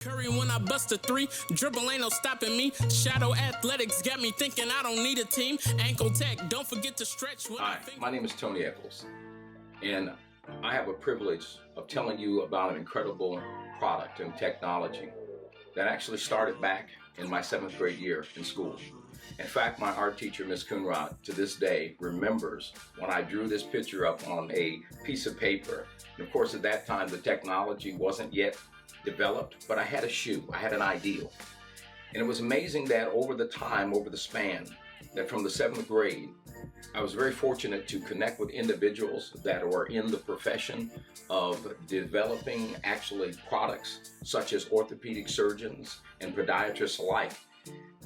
Curry when I bust a three, dribble ain't no stopping me. Shadow Athletics got me thinking I don't need a team. Ankle tech, don't forget to stretch. Hi, my name is Tony Echols, and I have a privilege of telling you about an incredible product and technology that actually started back in my 7th grade year in school. In fact, my art teacher, Ms. Coonrod, to this day remembers when I drew this picture up on a piece of paper. And of course, at that time, the technology wasn't yet developed, but I had a shoe, I had an ideal. And it was amazing that over the span, that from the 7th grade, I was very fortunate to connect with individuals that were in the profession of developing actually products such as orthopedic surgeons and podiatrists alike.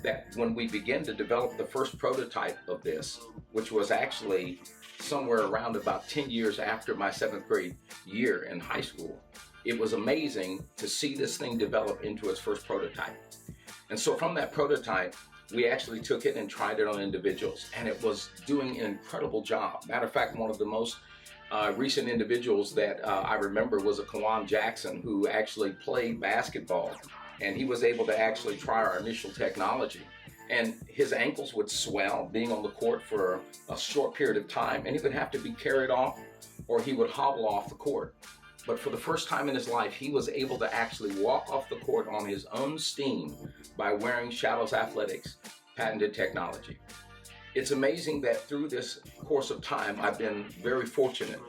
That when we began to develop the first prototype of this, which was actually somewhere around about 10 years after my 7th grade year in high school, it was amazing to see this thing develop into its first prototype. And so from that prototype, we actually took it and tried it on individuals, and it was doing an incredible job. Matter of fact, one of the most recent individuals that I remember was a Kawan Jackson, who actually played basketball, and he was able to actually try our initial technology. And his ankles would swell being on the court for a short period of time, and he would have to be carried off or he would hobble off the court. But for the first time in his life, he was able to actually walk off the court on his own steam by wearing Shadows Athletics patented technology. It's amazing that through this course of time, I've been very fortunate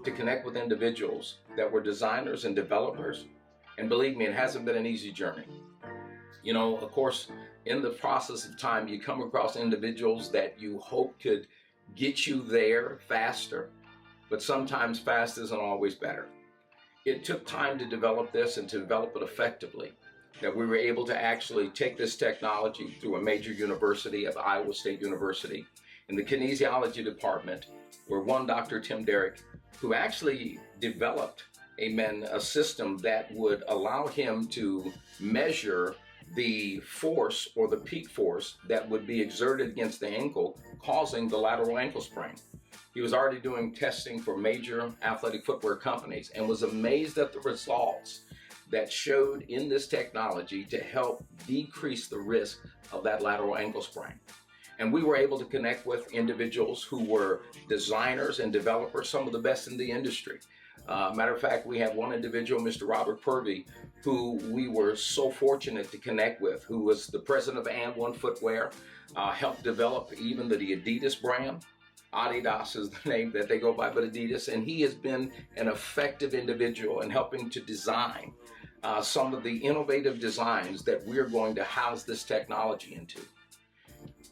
to connect with individuals that were designers and developers. And believe me, it hasn't been an easy journey. You know, of course, in the process of time, you come across individuals that you hope could get you there faster, but sometimes fast isn't always better. It took time to develop this and to develop it effectively, that we were able to actually take this technology through a major university of Iowa State University in the kinesiology department, where one Dr. Tim Derrick, who actually developed a system that would allow him to measure the force or the peak force that would be exerted against the ankle, causing the lateral ankle sprain. He was already doing testing for major athletic footwear companies and was amazed at the results that showed in this technology to help decrease the risk of that lateral ankle sprain. And we were able to connect with individuals who were designers and developers, some of the best in the industry. Matter of fact, we have one individual, Mr. Robert Purvey, who we were so fortunate to connect with, who was the president of And1 Footwear, helped develop even the Adidas brand. Adidas is the name that they go by, but Adidas, and he has been an effective individual in helping to design some of the innovative designs that we're going to house this technology into.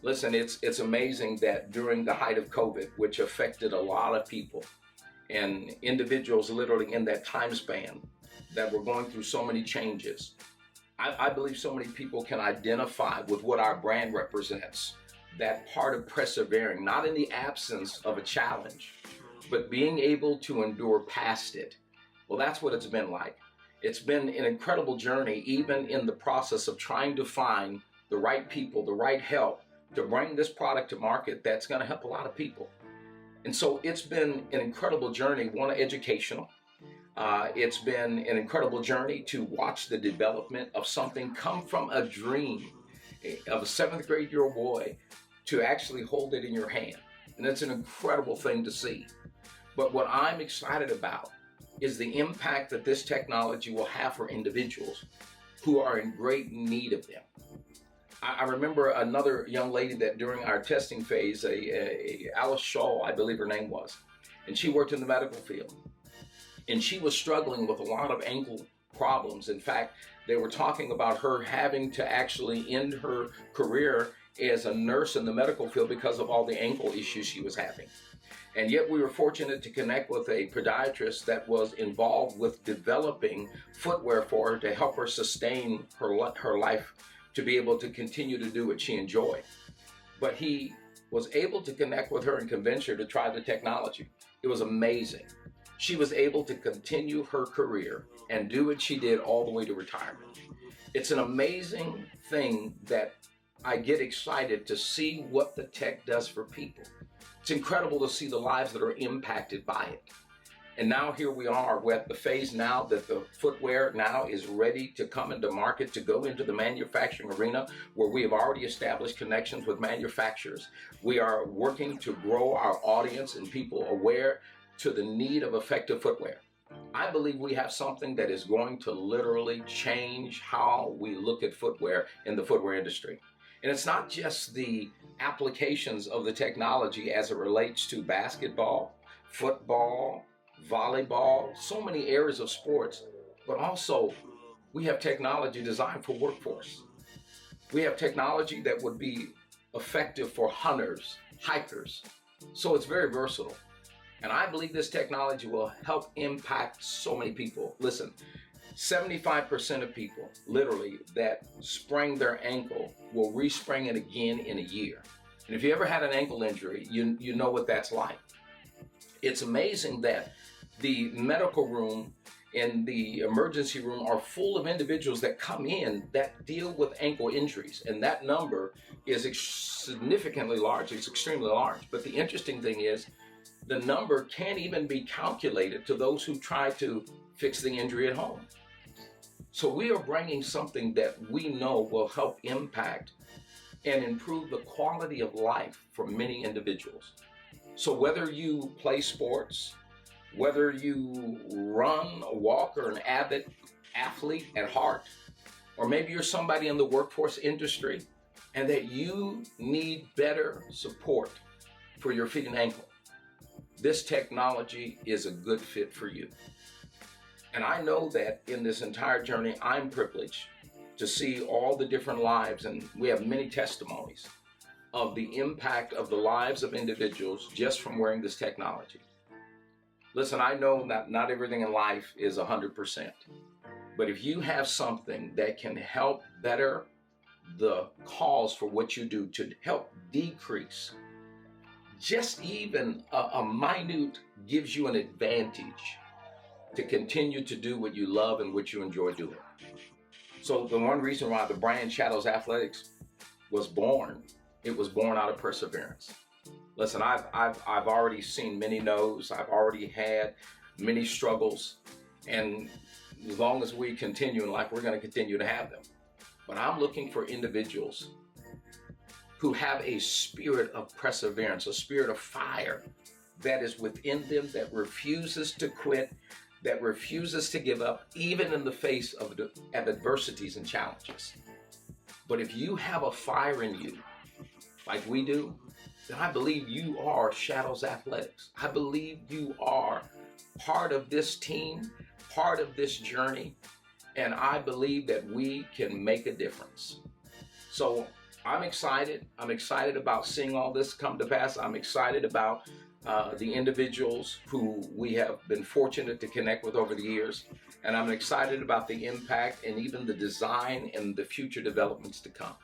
Listen, it's amazing that during the height of COVID, which affected a lot of people and individuals literally in that time span that were going through so many changes, I believe so many people can identify with what our brand represents. That part of persevering, not in the absence of a challenge, but being able to endure past it. Well, that's what it's been like. It's been an incredible journey, even in the process of trying to find the right people, the right help to bring this product to market that's going to help a lot of people. And so it's been an incredible journey, one educational. It's been an incredible journey to watch the development of something come from a dream of a 7th grade year boy to actually hold it in your hand. And it's an incredible thing to see. But what I'm excited about is the impact that this technology will have for individuals who are in great need of them. I remember another young lady that during our testing phase, Alice Shaw, I believe her name was, and she worked in the medical field. And she was struggling with a lot of ankle problems. In fact, they were talking about her having to actually end her career as a nurse in the medical field because of all the ankle issues she was having. And yet we were fortunate to connect with a podiatrist that was involved with developing footwear for her to help her sustain her life, to be able to continue to do what she enjoyed. But he was able to connect with her and convince her to try the technology. It was amazing. She was able to continue her career and do what she did all the way to retirement. It's an amazing thing that I get excited to see what the tech does for people. It's incredible to see the lives that are impacted by it. And now here we are. We're at the phase now that the footwear now is ready to come into market, to go into the manufacturing arena, where we have already established connections with manufacturers. We are working to grow our audience and people aware to the need of effective footwear. I believe we have something that is going to literally change how we look at footwear in the footwear industry. And it's not just the applications of the technology as it relates to basketball, football, volleyball, so many areas of sports, but also we have technology designed for workforce. We have technology that would be effective for hunters, hikers. So it's very versatile. And I believe this technology will help impact so many people. Listen, 75% of people, literally, that sprain their ankle will respring it again in a year. And if you ever had an ankle injury, you know what that's like. It's amazing that the medical room and the emergency room are full of individuals that come in that deal with ankle injuries. And that number is significantly large. It's extremely large. But the interesting thing is, the number can't even be calculated to those who try to fix the injury at home. So we are bringing something that we know will help impact and improve the quality of life for many individuals. So whether you play sports, whether you run, walk, or an avid athlete at heart, or maybe you're somebody in the workforce industry and that you need better support for your feet and ankle, this technology is a good fit for you. And I know that in this entire journey, I'm privileged to see all the different lives, and we have many testimonies of the impact of the lives of individuals just from wearing this technology. Listen, I know that not everything in life is 100%, but if you have something that can help better the cause for what you do to help decrease, just even a minute gives you an advantage to continue to do what you love and what you enjoy doing. So the one reason why the brand Shadows Athletics was born, it was born out of perseverance. Listen, I've already seen many no's. I've already had many struggles, and as long as we continue in life, we're going to continue to have them. But I'm looking for individuals who have a spirit of perseverance, a spirit of fire that is within them, that refuses to quit, that refuses to give up, even in the face of adversities and challenges. But if you have a fire in you, like we do, then I believe you are Shadows Athletics. I believe you are part of this team, part of this journey, and I believe that we can make a difference. So I'm excited. I'm excited about seeing all this come to pass. I'm excited about the individuals who we have been fortunate to connect with over the years. And I'm excited about the impact and even the design and the future developments to come.